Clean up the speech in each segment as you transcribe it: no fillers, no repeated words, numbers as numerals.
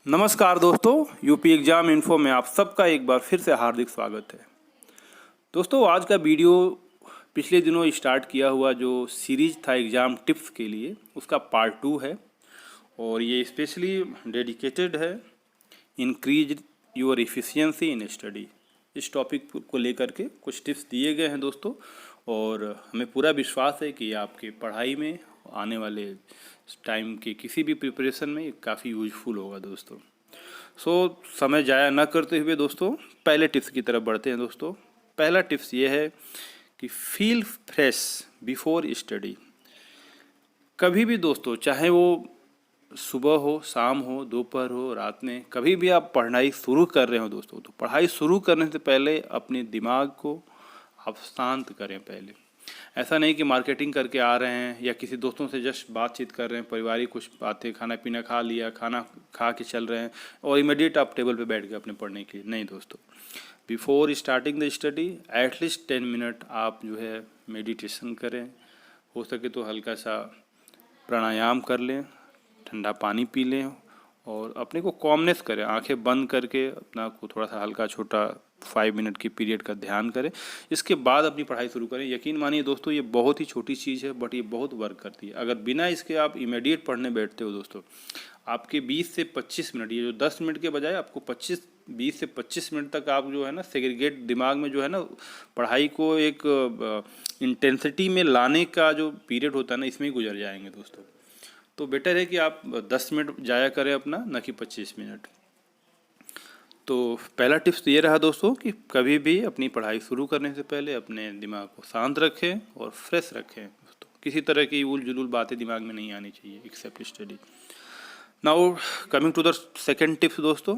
नमस्कार दोस्तों, UP exam info में आप सबका एक बार फिर से हार्दिक स्वागत है। दोस्तों, आज का वीडियो पिछले दिनों स्टार्ट किया हुआ जो सीरीज था एग्ज़ाम टिप्स के लिए, उसका पार्ट 2 है और ये स्पेशली डेडिकेटेड है increase your efficiency in study. इस टॉपिक को लेकर के कुछ टिप्स दिए गए हैं दोस्तों, और हमें पूरा विश्वास है कि आपके पढ़ाई में आने वाले टाइम के किसी भी प्रिपरेशन में ये काफ़ी यूजफुल होगा दोस्तों। समय ज़ाया ना करते हुए दोस्तों पहले टिप्स की तरफ बढ़ते हैं दोस्तों। पहला टिप्स ये है कि फील फ्रेश बिफोर स्टडी। कभी भी दोस्तों, चाहे वो सुबह हो, शाम हो, दोपहर हो, रात में, कभी भी आप पढ़ाई शुरू कर रहे हो दोस्तों, तो पढ़ाई शुरू करने से पहले अपने दिमाग को आप शांत करें पहले। ऐसा नहीं कि मार्केटिंग करके आ रहे हैं या किसी दोस्तों से जस्ट बातचीत कर रहे हैं, पारिवारिक कुछ बातें, खाना पीना खा लिया, खाना खा के चल रहे हैं और इमीडिएट आप टेबल पे बैठ गए अपने पढ़ने के लिए। नहीं दोस्तों, before starting the study at least 10 minute आप जो है मेडिटेशन करें। हो सके तो हल्का सा प्राणायाम कर लें, ठंडा पानी पी लें और अपने को कॉमनेस करें। आंखें बंद करके अपना को थोड़ा सा हल्का छोटा 5 मिनट की पीरियड का ध्यान करें। इसके बाद अपनी पढ़ाई शुरू करें। यकीन मानिए दोस्तों, ये बहुत ही छोटी चीज़ है बट ये बहुत वर्क करती है। अगर बिना इसके आप इमीडिएट पढ़ने बैठते हो दोस्तों, आपके 20 से 25 मिनट, ये जो 10 मिनट के बजाय आपको 20 से 25 मिनट तक आप जो है ना सेग्रीगेट दिमाग में जो है ना पढ़ाई को एक इंटेंसिटी में लाने का जो पीरियड होता है ना, इसमें ही गुजर जाएंगे दोस्तों। तो बेटर है कि आप 10 मिनट जाया करें अपना, न कि 25 मिनट। तो पहला टिप्स ये रहा दोस्तों कि कभी भी अपनी पढ़ाई शुरू करने से पहले अपने दिमाग को शांत रखें और फ्रेश रखें दोस्तों। किसी तरह की उल जुलूल बातें दिमाग में नहीं आनी चाहिए except study. Now coming to the second tips दोस्तों।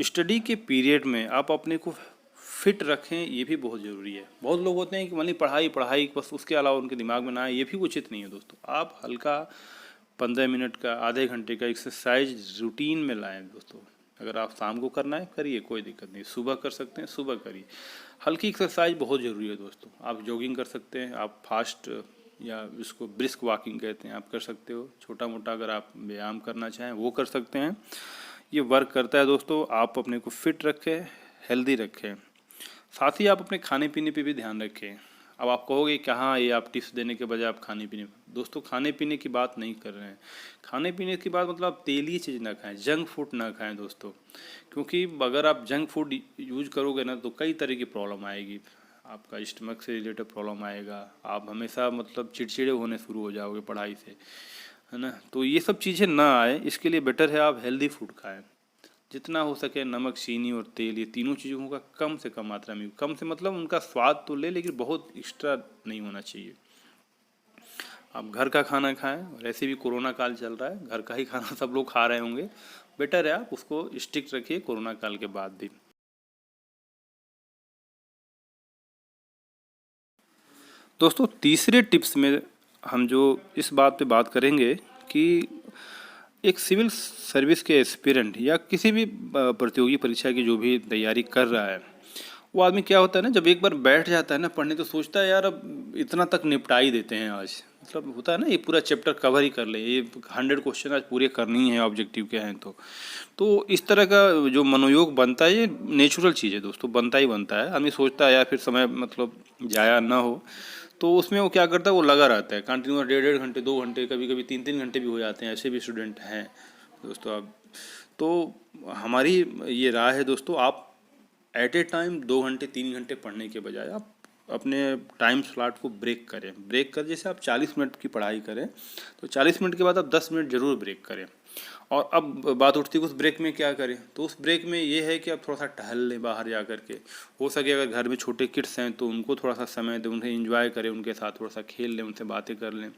स्टडी के पीरियड में आप अपने को फिट रखें, ये भी बहुत ज़रूरी है। बहुत लोग होते हैं कि मान ली पढ़ाई पढ़ाई बस, उसके अलावा उनके दिमाग में ना आए, ये भी उचित नहीं है दोस्तों। आप हल्का 15 मिनट का, आधे घंटे का एक्सरसाइज रूटीन में लाएं दोस्तों। अगर आप शाम को करना है करिए, कोई दिक्कत नहीं। सुबह कर सकते हैं, सुबह करिए। हल्की एक्सरसाइज बहुत ज़रूरी है दोस्तों। आप जॉगिंग कर सकते हैं, आप फास्ट या इसको ब्रिस्क वॉकिंग कहते हैं, आप कर सकते हो। छोटा मोटा अगर आप व्यायाम करना चाहें वो कर सकते हैं। ये वर्क करता है दोस्तों। आप अपने को फिट रखें, हेल्दी रखें। साथ ही आप अपने खाने पीने पे भी ध्यान रखें। अब आप कहोगे कहाँ ये आप टिप्स देने के बजाय आप खाने पीने, दोस्तों खाने पीने की बात नहीं कर रहे हैं। खाने पीने की बात मतलब आप तेली चीज़ ना खाएं, जंक फूड ना खाएं दोस्तों। क्योंकि अगर आप जंक फूड यूज करोगे ना तो कई तरह की प्रॉब्लम आएगी। आपका स्टमक से रिलेटेड प्रॉब्लम आएगा, आप हमेशा मतलब चिड़चिड़े होने शुरू हो जाओगे पढ़ाई से, है ना। तो ये सब चीज़ें ना आए, इसके लिए बेटर है आप हेल्दी फूड खाएँ। जितना हो सके नमक, चीनी और तेल, ये तीनों चीज़ों का कम से कम मात्रा में, कम से मतलब उनका स्वाद तो ले लेकिन बहुत एक्स्ट्रा नहीं होना चाहिए। आप घर का खाना खाएं, और ऐसे भी कोरोना काल चल रहा है, घर का ही खाना सब लोग खा रहे होंगे। बेटर है आप उसको स्टिक रखिए कोरोना काल के बाद भी। दोस्तों तीसरे टिप्स में हम जो इस बात पे बात करेंगे कि एक सिविल सर्विस के एस्पिरेंट या किसी भी प्रतियोगी परीक्षा की जो भी तैयारी कर रहा है, वो आदमी क्या होता है ना, जब एक बार बैठ जाता है ना पढ़ने तो सोचता है यार अब इतना तक निपटा ही देते हैं आज। मतलब होता है ना, ये पूरा चैप्टर कवर ही कर ले, ये 100 क्वेश्चन आज पूरे करनी ही है, ऑब्जेक्टिव के हैं तो इस तरह का जो मनोयोग बनता है, ये नेचुरल चीज़ है दोस्तों, बनता ही बनता है। आदमी सोचता है यार फिर समय मतलब जाया ना हो, तो उसमें वो क्या करता है, वो लगा रहता है कंटिन्यूस 1.5 घंटे 2 घंटे, कभी कभी 3-3 घंटे भी हो जाते हैं। ऐसे भी स्टूडेंट हैं दोस्तों। अब तो हमारी ये राय है दोस्तों, आप एट ए टाइम 2 घंटे 3 घंटे पढ़ने के बजाय आप अपने टाइम स्लॉट को ब्रेक करें। ब्रेक कर, जैसे आप 40 मिनट की पढ़ाई करें तो 40 मिनट के बाद आप 10 मिनट ज़रूर ब्रेक करें। और अब बात उठती है उस ब्रेक में क्या करें, तो उस ब्रेक में ये है कि आप थोड़ा सा टहल लें बाहर जा कर के। हो सके अगर घर में छोटे किड्स हैं तो उनको थोड़ा सा समय दें, उन्हें एंजॉय करें, उनके साथ थोड़ा सा खेल लें, उनसे बातें कर लें।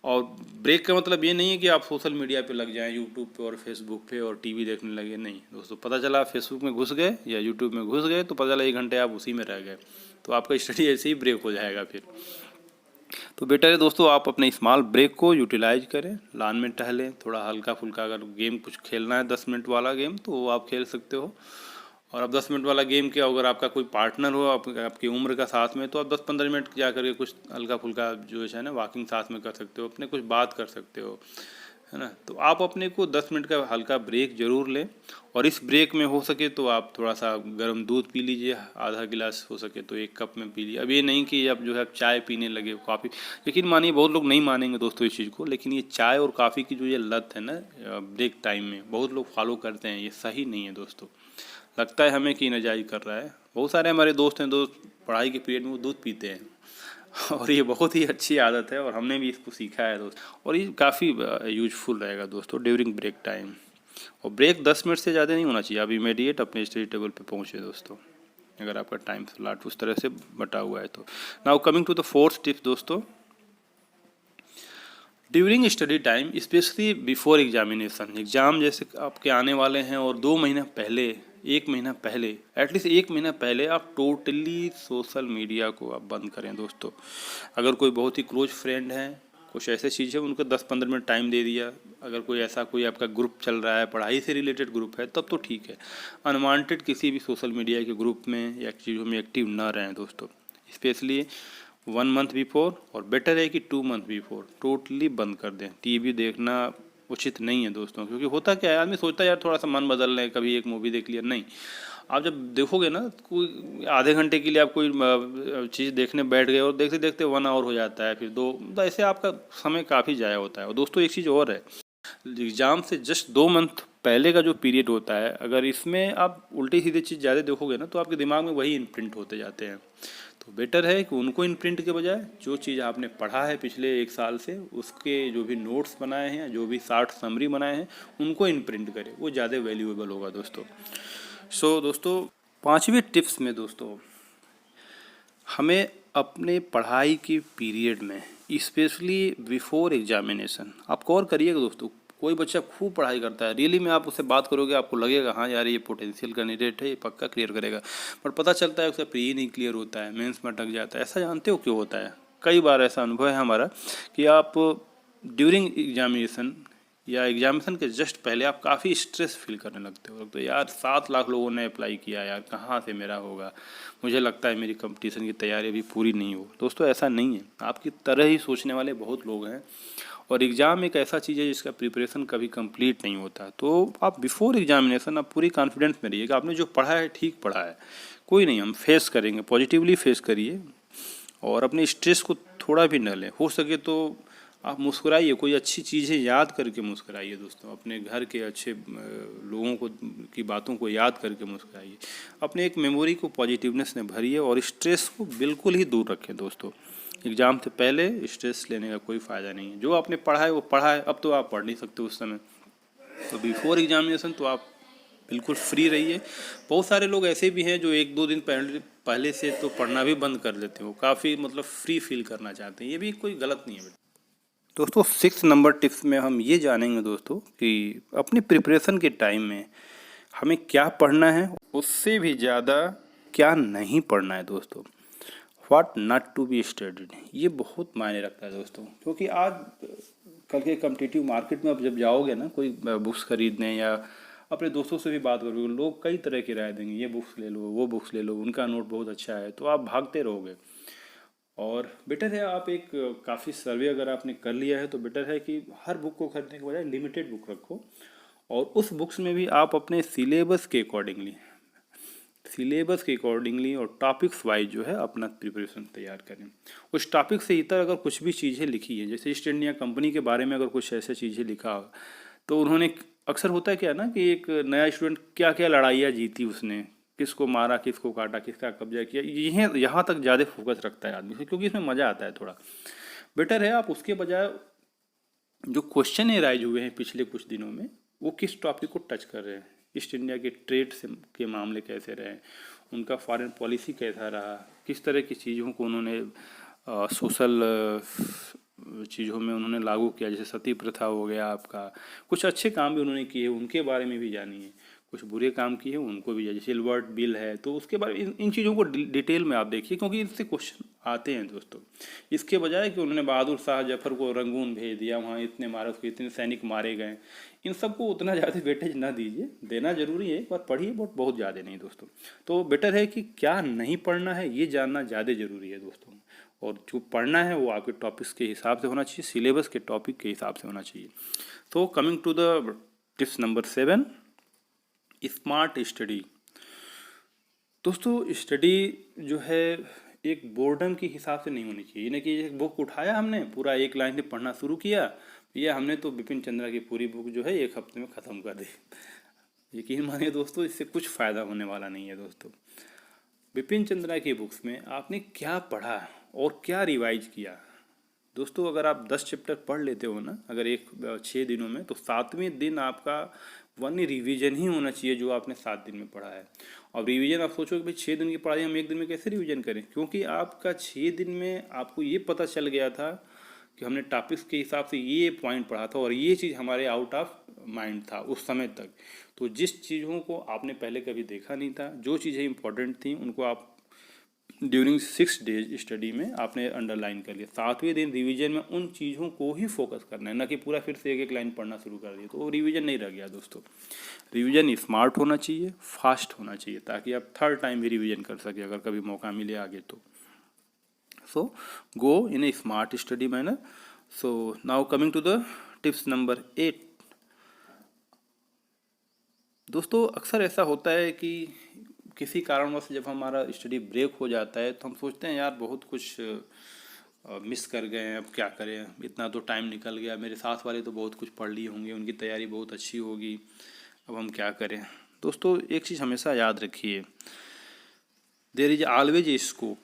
और ब्रेक का मतलब ये नहीं है कि आप सोशल मीडिया पे लग जाएं, यूट्यूब पे और फेसबुक पे और टीवी देखने लगे। नहीं दोस्तों, पता चला फेसबुक में घुस गए या यूट्यूब में घुस गए तो पता चला 1 घंटे आप उसी में रह गए, तो आपका स्टडी ऐसे ही ब्रेक हो जाएगा फिर। तो बेटर है दोस्तों आप अपने स्मॉल ब्रेक को यूटिलाइज करें, लॉन में टहलें, थोड़ा हल्का फुल्का अगर गेम कुछ खेलना है 10 मिनट वाला गेम तो वो आप खेल सकते हो। और अब 10 मिनट वाला गेम क्या, अगर आपका कोई पार्टनर हो आपकी उम्र का साथ में, तो आप 10-15 मिनट जा करके कुछ हल्का फुल्का जो है ना वॉकिंग साथ में कर सकते हो, अपने कुछ बात कर सकते हो, है ना। तो आप अपने को 10 मिनट का हल्का ब्रेक जरूर लें, और इस ब्रेक में हो सके तो आप थोड़ा सा गर्म दूध पी लीजिए, आधा गिलास हो सके तो 1 कप में पी लीजिए। अब ये नहीं कि अब जो है आप चाय पीने लगे, कॉफ़ी। यकीन मानिए बहुत लोग नहीं मानेंगे दोस्तों इस चीज़ को, लेकिन ये चाय और कॉफ़ी की जो ये लत है ना ब्रेक टाइम में, बहुत लोग फॉलो करते हैं, ये सही नहीं है दोस्तों। लगता है हमें कि नाजायज़ कर रहा है। बहुत सारे हमारे दोस्त हैं, दोस्त पढ़ाई के पीरियड में वो दूध पीते हैं और ये बहुत ही अच्छी आदत है, और हमने भी इसको सीखा है दोस्त, और ये काफ़ी यूजफुल रहेगा दोस्तों ड्यूरिंग ब्रेक टाइम। और ब्रेक 10 मिनट से ज़्यादा नहीं होना चाहिए, आप इमीडिएट अपने स्टडी टेबल पे पहुँचे दोस्तों, अगर आपका टाइम स्लॉट उस तरह से बटा हुआ है तो। Now coming to the fourth tip दोस्तों, during study time specially before examination, exam जैसे आपके आने वाले हैं और 2 महीना पहले, 1 महीना पहले, एटलीस्ट 1 महीना पहले आप टोटली सोशल मीडिया को आप बंद करें दोस्तों। अगर कोई बहुत ही क्लोज फ्रेंड है, कुछ ऐसे चीज़ है, उनको 10-15 मिनट टाइम दे दिया। अगर कोई ऐसा कोई आपका ग्रुप चल रहा है, पढ़ाई से रिलेटेड ग्रुप है, तब तो ठीक है। अनवांटेड किसी भी सोशल मीडिया के ग्रुप में या चीज़ों में एक्टिव ना रहें दोस्तों, स्पेशली 1 मंथ बिफोर, और बेटर है कि 2 मंथ बिफोर टोटली बंद कर दें। टीवी देखना उचित नहीं है दोस्तों, क्योंकि होता क्या है, आदमी सोचता है यार थोड़ा सा मन बदल लें, कभी एक मूवी देख लिया, नहीं। आप जब देखोगे ना, कोई आधे घंटे के लिए आप कोई चीज़ देखने बैठ गए और देखते देखते 1 आवर हो जाता है, फिर 2, तो ऐसे आपका समय काफ़ी ज़ाया होता है। और दोस्तों एक चीज़ और है, एग्ज़ाम से जस्ट 2 मंथ पहले का जो पीरियड होता है, अगर इसमें आप उल्टी सीधी चीज़ ज़्यादा देखोगे ना, तो आपके दिमाग में वही इम्प्रिंट होते जाते हैं। तो बेटर है कि उनको इम्प्रिंट के बजाय जो चीज़ आपने पढ़ा है पिछले 1 साल से, उसके जो भी नोट्स बनाए हैं, जो भी शॉर्ट समरी बनाए हैं, उनको इम्प्रिंट करें, वो ज़्यादा वैल्यूएबल होगा दोस्तों। सो दोस्तों, 5वीं टिप्स में दोस्तों, हमें अपने पढ़ाई के पीरियड में स्पेशली बिफोर एग्जामिनेशन आप गौर करिएगा दोस्तों। कोई बच्चा खूब पढ़ाई करता है, रियली में आप उससे बात करोगे, आपको लगेगा हाँ यार ये पोटेंशियल कैंडिडेट है, ये पक्का क्लियर करेगा, पर पता चलता है उसका प्री नहीं क्लियर होता है, मेंस में अटक जाता है। ऐसा जानते हो क्यों होता है? कई बार ऐसा अनुभव है हमारा कि आप ड्यूरिंग एग्जामिनेशन या एग्जामिनेशन के जस्ट पहले आप काफ़ी स्ट्रेस फील करने लगते हो, तो यार 7 लाख लोगों ने अप्लाई किया, यार कहाँ से मेरा होगा, मुझे लगता है मेरी कंपटीशन की तैयारी अभी पूरी नहीं हो। दोस्तों ऐसा नहीं है, आपकी तरह ही सोचने वाले बहुत लोग हैं, और एग्ज़ाम एक ऐसा चीज़ है जिसका प्रिपरेशन कभी कंप्लीट नहीं होता। तो आप बिफोर एग्जामिनेशन आप पूरी कॉन्फिडेंस में रहिएगा, आपने जो पढ़ा है ठीक पढ़ा है, कोई नहीं, हम फेस करेंगे, पॉजिटिवली फेस करिए, और अपने स्ट्रेस को थोड़ा भी न लें। हो सके तो आप मुस्कुराइए, कोई अच्छी चीज़ें याद करके मुस्कुराइए दोस्तों, अपने घर के अच्छे लोगों को की बातों को याद करके मुस्कुराइए, अपने एक मेमोरी को पॉजिटिवनेस में भरिए, और स्ट्रेस को बिल्कुल ही दूर रखें दोस्तों। एग्ज़ाम से पहले स्ट्रेस लेने का कोई फ़ायदा नहीं है, जो आपने पढ़ा है वो पढ़ा है, अब तो आप पढ़ नहीं सकते उस समय, तो बिफोर एग्जामिनेशन तो आप बिल्कुल फ्री रहिए। बहुत सारे लोग ऐसे भी हैं जो 1-2 दिन पहले से तो पढ़ना भी बंद कर देते हैं, वो काफ़ी मतलब फ्री फील करना चाहते हैं, ये भी कोई गलत नहीं है बेटा। दोस्तों 6 नंबर टिप्स में हम ये जानेंगे दोस्तों कि अपनी प्रिपरेशन के टाइम में हमें क्या पढ़ना है, उससे भी ज़्यादा क्या नहीं पढ़ना है दोस्तों। What not to be studied, ये बहुत मायने रखता है दोस्तों, क्योंकि आज कल के कम्पिटिटिव मार्केट में आप जब जाओगे ना कोई बुक्स खरीदने, या अपने दोस्तों से भी बात करोगे, लोग कई तरह की राय देंगे, ये बुक्स ले लो, वो बुक्स ले लो, उनका नोट बहुत अच्छा है, तो आप भागते रहोगे। और बेटर है आप एक काफ़ी सर्वे अगर आपने कर लिया है, तो बेटर है कि हर बुक को खरीदने के बजाय लिमिटेड बुक रखो, और उस बुक्स में भी आप अपने सिलेबस के अकॉर्डिंगली और टॉपिक्स वाइज जो है अपना प्रिपरेशन तैयार करें। उस टॉपिक से इतर अगर कुछ भी चीज़ें लिखी है, जैसे ईस्ट इंडिया कंपनी के बारे में अगर कुछ ऐसे चीज़ें लिखा हो, तो उन्होंने अक्सर होता है क्या ना कि एक नया स्टूडेंट क्या क्या लड़ाइयाँ जीती उसने, किसको मारा, किसको काटा, किसका कब्जा किया, यह यहाँ तक ज़्यादा फोकस रखता है आदमी से, क्योंकि इसमें मज़ा आता है थोड़ा। बेटर है आप उसके बजाय जो क्वेश्चन एराइज हुए हैं पिछले कुछ दिनों में, वो किस टॉपिक को टच कर रहे हैं, ईस्ट इंडिया के ट्रेड से के मामले कैसे रहे, उनका फॉरेन पॉलिसी कैसा रहा, किस तरह की चीज़ों को उन्होंने सोशल चीज़ों में उन्होंने लागू किया, जैसे सती प्रथा हो गया आपका, कुछ अच्छे काम भी उन्होंने किए उनके बारे में भी जानिए, कुछ बुरे काम किए उनको भी, जैसे सिल्वर्ट बिल है, तो उसके बारे में इन चीज़ों को डिटेल में आप देखिए, क्योंकि इससे क्वेश्चन आते हैं दोस्तों। इसके बजाय कि उन्होंने बहादुर शाह जफर को रंगून भेज दिया, वहाँ इतने मारे, उसके इतने सैनिक मारे गए, इन सबको उतना ज़्यादा वेटेज ना दीजिए, देना जरूरी है पर पढ़िए, बहुत ज़्यादा नहीं दोस्तों। तो बेटर है कि क्या नहीं पढ़ना है ये जानना ज़्यादा ज़रूरी है दोस्तों, और जो पढ़ना है वो आपके टॉपिक्स के हिसाब से होना चाहिए, सिलेबस के टॉपिक के हिसाब से होना चाहिए। So coming to the tips number 7, smart study. दोस्तों स्टडी जो है एक बोर्डम के हिसाब से नहीं होनी चाहिए, ना कि एक बुक उठाया हमने पूरा एक लाइन से पढ़ना शुरू किया, या हमने तो बिपिन चंद्रा की पूरी बुक जो है एक हफ्ते में ख़त्म कर दी। यकीन मानिए दोस्तों, इससे कुछ फ़ायदा होने वाला नहीं है। दोस्तों बिपिन चंद्रा की बुक्स में आपने क्या पढ़ा और क्या रिवाइज किया। दोस्तों अगर आप 10 चैप्टर पढ़ लेते हो ना, अगर 6 दिनों में, तो 7वें दिन आपका वन रिवीजन ही होना चाहिए जो आपने 7 दिन में पढ़ा है। और रिवीजन आप सोचो कि भाई 6 दिन की पढ़ाई हम एक दिन में कैसे रिवीजन करें, क्योंकि आपका 6 दिन में आपको ये पता चल गया था कि हमने टॉपिक्स के हिसाब से ये पॉइंट पढ़ा था और ये चीज़ हमारे आउट ऑफ माइंड था उस समय तक। तो जिस चीज़ों को आपने पहले कभी देखा नहीं था, जो चीज़ें इंपॉर्टेंट थी, उनको आप ड्यूरिंग 6 डेज स्टडी में आपने अंडरलाइन कर लिया। 7वें दिन रिवीजन में उन चीज़ों को ही फोकस करना है, ना कि पूरा फिर से एक एक लाइन पढ़ना शुरू कर दिया, तो वो रिवीजन नहीं रह गया। दोस्तों रिवीजन स्मार्ट होना चाहिए, फास्ट होना चाहिए, ताकि आप थर्ड टाइम भी रिवीजन कर सके अगर कभी मौका मिले आगे तो। So go in a smart study manner. So now coming to the tips number 8। दोस्तों अक्सर ऐसा होता है कि किसी कारणवश जब हमारा स्टडी ब्रेक हो जाता है तो हम सोचते हैं यार बहुत कुछ मिस कर गए हैं, अब क्या करें, इतना तो टाइम निकल गया, मेरे साथ वाले तो बहुत कुछ पढ़ लिए होंगे, उनकी तैयारी बहुत अच्छी होगी, अब हम क्या करें। दोस्तों एक चीज़ हमेशा याद रखिए, there is always a scope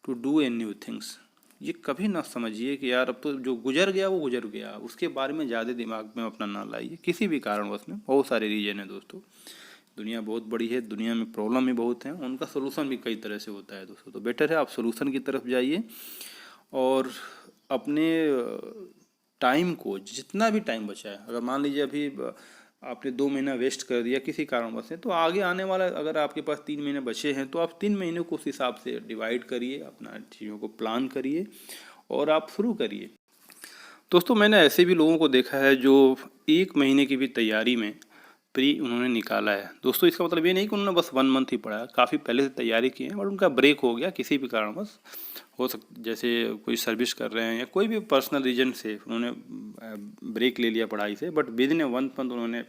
to do a new things. ये कभी ना समझिए कि यार अब तो जो गुजर गया वो गुजर गया, उसके बारे में ज़्यादा दिमाग में अपना ना लाइए किसी भी कारणवश में। बहुत सारे रीजन है दोस्तों, दुनिया बहुत बड़ी है, दुनिया में प्रॉब्लम भी बहुत हैं, उनका सोल्यूशन भी कई तरह से होता है दोस्तों। तो बेटर है आप सोल्यूशन की तरफ जाइए और अपने टाइम को, जितना भी टाइम बचा है, अगर मान लीजिए अभी आपने 2 महीना वेस्ट कर दिया किसी कारणवश से, तो आगे आने वाला अगर आपके पास 3 महीने बचे हैं तो आप 3 महीने को उस हिसाब से डिवाइड करिए, अपना चीज़ों को प्लान करिए और आप शुरू करिए। दोस्तों मैंने ऐसे भी लोगों को देखा है जो 1 महीने की भी तैयारी में प्री उन्होंने निकाला है। दोस्तों इसका मतलब ये नहीं कि उन्होंने बस 1 मंथ ही पढ़ा है, काफ़ी पहले से तैयारी की है, और उनका ब्रेक हो गया किसी भी कारणवश, हो सकता जैसे कोई सर्विस कर रहे हैं या कोई भी पर्सनल रीजन से उन्होंने ब्रेक ले लिया पढ़ाई से, बट विद इन 1 मंथ उन्होंने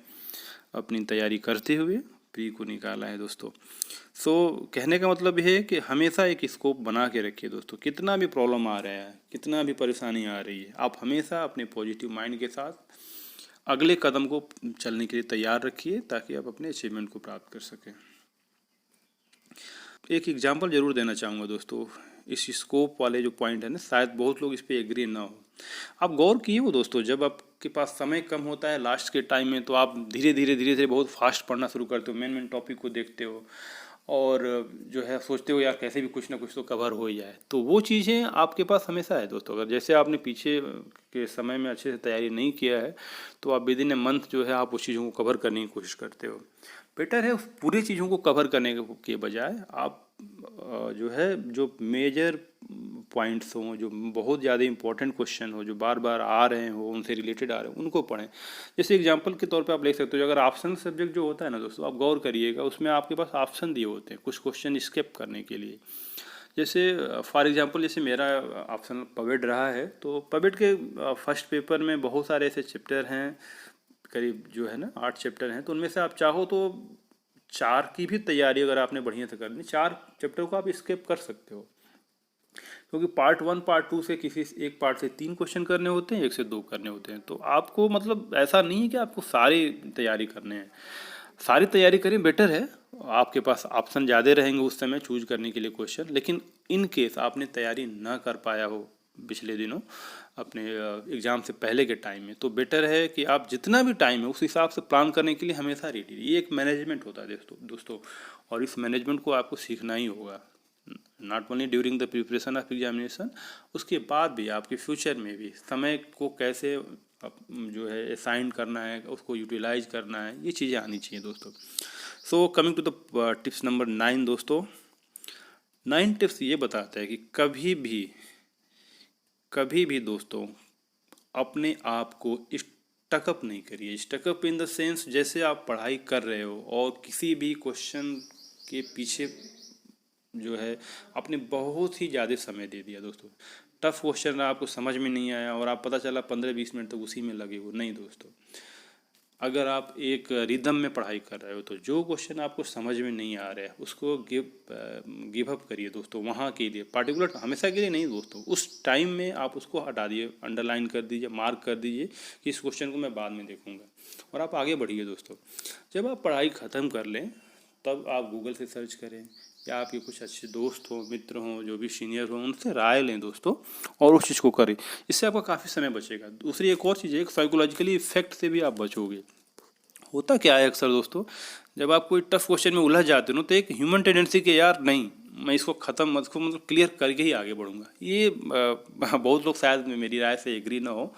अपनी तैयारी करते हुए प्री को निकाला है दोस्तों। सो कहने का मतलब ये है कि हमेशा एक स्कोप बना के रखिए दोस्तों, कितना भी प्रॉब्लम आ रहा है, कितना भी परेशानी आ रही है, आप हमेशा अपने पॉजिटिव माइंड के साथ अगले कदम को चलने के लिए तैयार रखिए, ताकि आप अपने अचीवमेंट को प्राप्त कर सकें। एक एग्जांपल जरूर देना चाहूँगा दोस्तों, इस स्कोप वाले जो पॉइंट है ना, शायद बहुत लोग इस पे एग्री ना हो। आप गौर किए हो दोस्तों, जब आपके पास समय कम होता है लास्ट के टाइम में, तो आप धीरे धीरे बहुत फास्ट पढ़ना शुरू करते हो, मेन टॉपिक को देखते हो और जो है सोचते हो यार कैसे भी कुछ ना कुछ तो कवर हो ही जाए। तो वो चीज़ें आपके पास हमेशा है दोस्तों। अगर जैसे आपने पीछे के समय में अच्छे से तैयारी नहीं किया है, तो आप विद इन ए मंथ जो है आप उस चीज़ों को कवर करने की कोशिश करते हो। बेटर है उस पूरी चीज़ों को कवर करने के बजाय आप जो है जो मेजर पॉइंट्स हों, जो बहुत ज़्यादा इंपॉर्टेंट क्वेश्चन हो, जो बार बार आ रहे हो, उनसे रिलेटेड आ रहे हो, उनको पढ़ें। जैसे एग्जांपल के तौर पे आप ले सकते हो, अगर ऑप्शन सब्जेक्ट जो होता है ना दोस्तों, आप गौर करिएगा, उसमें आपके पास ऑप्शन दिए होते हैं कुछ क्वेश्चन स्किप करने के लिए। जैसे फॉर एग्जांपल जैसे मेरा ऑप्शन पवेड रहा है, तो पवेड के फर्स्ट पेपर में बहुत सारे ऐसे चैप्टर हैं, करीब जो है ना 8 चैप्टर हैं, तो उनमें से आप चाहो तो 4 की भी तैयारी अगर आपने बढ़िया से करनी, 4 चैप्टर को आप स्किप कर सकते हो, क्योंकि पार्ट 1 पार्ट 2 से किसी एक पार्ट से 3 क्वेश्चन करने होते हैं, 1 से 2 करने होते हैं। तो आपको मतलब ऐसा नहीं है कि आपको सारी तैयारी करने हैं, सारी तैयारी करें, बेटर है, आपके पास ऑप्शन ज़्यादा रहेंगे उस समय चूज करने के लिए क्वेश्चन। लेकिन इन केस आपने तैयारी ना कर पाया हो पिछले दिनों अपने एग्ज़ाम से पहले के टाइम में, तो बेटर है कि आप जितना भी टाइम है उस हिसाब से प्लान करने के लिए हमेशा रेडी। ये एक मैनेजमेंट होता है दोस्तों, और इस मैनेजमेंट को आपको सीखना ही होगा, not only during the preparation of examination, उसके बाद भी आपके फ्यूचर में भी समय को कैसे जो है असाइन करना है, उसको यूटिलाइज करना है, ये चीज़ें आनी चाहिए दोस्तों। So coming to the tips number 9 दोस्तों, 9 टिप्स ये बताता है कि कभी भी दोस्तों अपने आप को स्टकअप नहीं करिए। स्टकअप इन द सेंस, जैसे आप पढ़ाई कर रहे हो और किसी भी क्वेश्चन के पीछे जो है आपने बहुत ही ज़्यादा समय दे दिया दोस्तों। टफ क्वेश्चन आपको समझ में नहीं आया और आप पता चला 15-20 मिनट तक उसी में लगे हो। नहीं दोस्तों, अगर आप एक रिदम में पढ़ाई कर रहे हो तो जो क्वेश्चन आपको समझ में नहीं आ रहा है उसको गिव अप करिए दोस्तों। वहाँ के लिए पर्टिकुलर हमेशा के लिए नहीं दोस्तों, उस टाइम में आप उसको हटा दिए, अंडरलाइन कर दीजिए, मार्क कर दीजिए कि इस क्वेश्चन को मैं बाद में देखूंगा, और आप आगे बढ़िए दोस्तों। जब आप पढ़ाई ख़त्म कर लें तब आप गूगल से सर्च करें या आपके कुछ अच्छे दोस्त हों, मित्र हों, जो भी सीनियर हों, उनसे राय लें दोस्तों और उस चीज़ को करें। इससे आपका काफ़ी समय बचेगा। दूसरी एक और चीज़ है, एक साइकोलॉजिकली इफेक्ट से भी आप बचोगे। होता क्या है अक्सर दोस्तों, जब आप कोई टफ क्वेश्चन में उलझ जाते हो ना, तो एक ह्यूमन टेंडेंसी के यार नहीं, मैं इसको ख़त्म इसको मतलब क्लियर करके ही आगे बढ़ूंगा। ये बहुत लोग शायद मेरी राय से एग्री ना हो।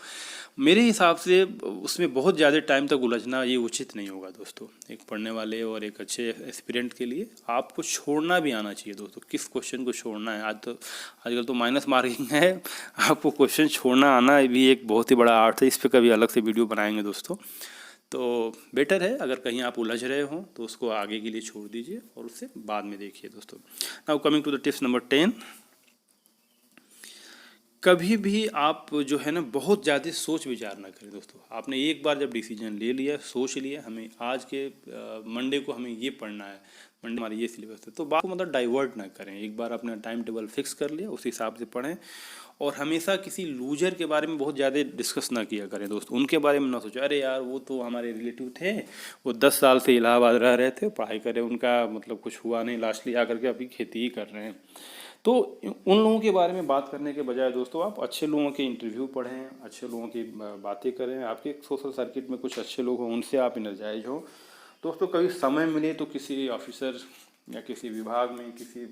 मेरे हिसाब से उसमें बहुत ज़्यादा टाइम तक उलझना ये उचित नहीं होगा दोस्तों। एक पढ़ने वाले और एक अच्छे एस्पिरेंट के लिए आपको छोड़ना भी आना चाहिए दोस्तों। किस क्वेश्चन को छोड़ना है, आजकल तो माइनस मार्किंग है, आपको क्वेश्चन छोड़ना आना भी एक बहुत ही बड़ा आर्ट है। इस पर कभी अलग से वीडियो बनाएंगे दोस्तों। तो बेटर है अगर कहीं आप उलझ रहे हो तो उसको आगे के लिए छोड़ दीजिए और उससे बाद में देखिए दोस्तों। Now coming to the tips number 10। कभी भी आप जो है ना बहुत ज़्यादा सोच विचार ना करें दोस्तों। आपने एक बार जब डिसीजन ले लिया, सोच लिया हमें आज के मंडे को हमें ये पढ़ना है, मंडे हमारी ये सिलेबस है, तो बात को मतलब डाइवर्ट ना करें। एक बार अपना टाइम टेबल फिक्स कर लिया, उस हिसाब से पढ़ें। और हमेशा किसी लूजर के बारे में बहुत ज़्यादा डिस्कस ना किया करें दोस्तों। उनके बारे में ना सोचो, अरे यार वो तो हमारे रिलेटिव थे, वो 10 साल से इलाहाबाद रह रहे थे, पढ़ाई कर रहे, उनका मतलब कुछ हुआ नहीं, लास्टली आकर के अभी खेती ही कर रहे हैं। तो उन लोगों के बारे में बात करने के बजाय दोस्तों आप अच्छे लोगों के इंटरव्यू पढ़ें, अच्छे लोगों की बातें करें। आपके सोशल सर्किट में कुछ अच्छे लोग हों, उनसे आप एनर्जाइज हो दोस्तों। कभी समय मिले तो किसी ऑफिसर या किसी विभाग में किसी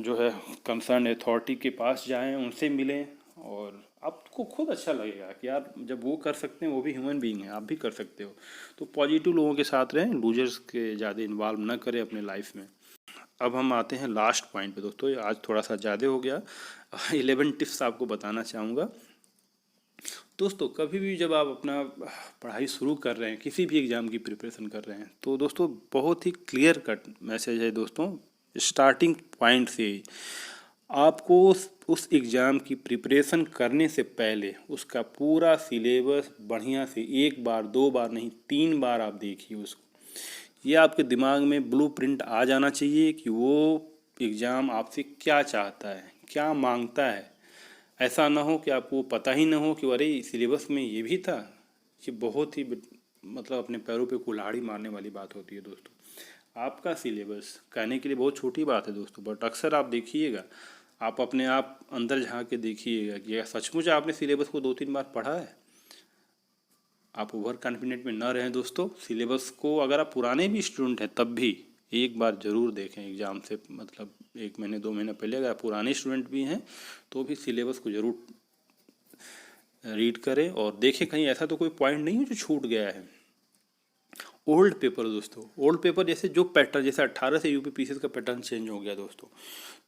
जो है कंसर्न अथॉरिटी के पास जाएं, उनसे मिलें, और आपको खुद अच्छा लगेगा कि यार जब वो कर सकते हैं, वो भी ह्यूमन बीइंग हैं, आप भी कर सकते हो। तो पॉजिटिव लोगों के साथ रहें, लूजर्स के ज़्यादा इन्वॉल्व ना करें अपने लाइफ में। अब हम आते हैं लास्ट पॉइंट पे दोस्तों। आज थोड़ा सा ज़्यादा हो गया। 11 टिप्स आपको बताना चाहूँगा दोस्तों। कभी भी जब आप अपना पढ़ाई शुरू कर रहे हैं, किसी भी एग्ज़ाम की प्रिपरेशन कर रहे हैं, तो दोस्तों बहुत ही क्लियर कट मैसेज है दोस्तों। स्टार्टिंग पॉइंट से ही आपको उस एग्ज़ाम की प्रिपरेशन करने से पहले उसका पूरा सिलेबस बढ़िया से 1 बार 2 बार नहीं 3 बार आप देखिए उसको। ये आपके दिमाग में ब्लूप्रिंट आ जाना चाहिए कि वो एग्ज़ाम आपसे क्या चाहता है, क्या मांगता है। ऐसा ना हो कि आपको पता ही ना हो कि अरे सिलेबस में ये भी था। ये बहुत ही मतलब अपने पैरों पे कुल्हाड़ी मारने वाली बात होती है दोस्तों। आपका सिलेबस कहने के लिए बहुत छोटी बात है दोस्तों, बट अक्सर आप देखिएगा, आप अपने आप अंदर झाँक के देखिएगा कि सचमुच आपने सिलेबस को 2-3 बार पढ़ा है। आप ओवर कॉन्फिडेंट में न रहें दोस्तों। सिलेबस को अगर आप पुराने भी स्टूडेंट हैं तब भी एक बार ज़रूर देखें एग्ज़ाम से मतलब 1 महीने 2 महीने पहले। अगर आप पुराने स्टूडेंट भी हैं तो भी सिलेबस को ज़रूर रीड करें और देखें कहीं ऐसा तो कोई पॉइंट नहीं है जो छूट गया है। ओल्ड पेपर दोस्तों, ओल्ड पेपर जैसे जो पैटर्न, जैसे 18 से यूपी पीसीएस का पैटर्न चेंज हो गया दोस्तों,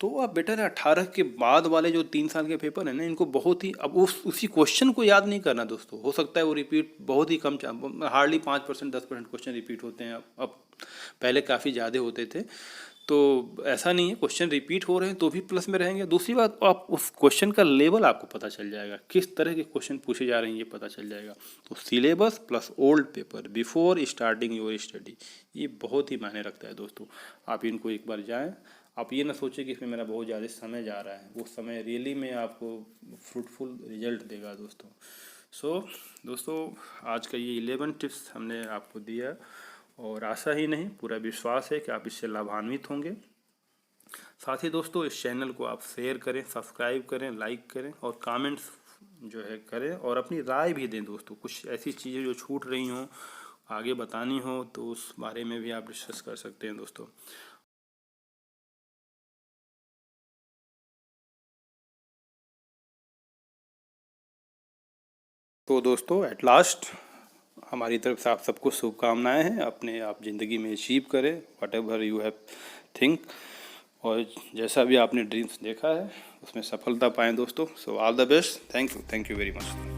तो आप बेटर है 18 के बाद वाले जो 3 साल के पेपर है ना, इनको बहुत ही अब उसी क्वेश्चन को याद नहीं करना दोस्तों। हो सकता है वो रिपीट बहुत ही कम, हार्डली 5% 10% क्वेश्चन रिपीट होते हैं। अब पहले काफ़ी ज़्यादा होते थे, तो ऐसा नहीं है, क्वेश्चन रिपीट हो रहे हैं तो भी प्लस में रहेंगे। दूसरी बात, आप उस क्वेश्चन का लेवल आपको पता चल जाएगा, किस तरह के क्वेश्चन पूछे जा रहे हैं ये पता चल जाएगा। तो syllabus plus old paper before starting your study, ये बहुत ही मायने रखता है दोस्तों। आप इनको एक बार जाएं, आप ये ना सोचें कि इसमें मेरा बहुत ज़्यादा समय जा रहा है, वो समय रियली में आपको फ्रूटफुल रिजल्ट देगा दोस्तों। सो दोस्तों, आज का ये 11 टिप्स हमने आपको दिया, और आशा ही नहीं पूरा विश्वास है कि आप इससे लाभान्वित होंगे। साथ ही दोस्तों इस चैनल को आप शेयर करें, सब्सक्राइब करें, लाइक करें और कमेंट्स जो है करें, और अपनी राय भी दें दोस्तों। कुछ ऐसी चीज़ें जो छूट रही हों, आगे बतानी हो, तो उस बारे में भी आप डिस्कस कर सकते हैं दोस्तों। तो दोस्तों एट लास्ट हमारी तरफ से आप सबको शुभकामनाएं हैं। अपने आप ज़िंदगी में अचीव करें what ever you have think, और जैसा भी आपने ड्रीम्स देखा है उसमें सफलता पाएँ दोस्तों। So all the best. Thank you very much.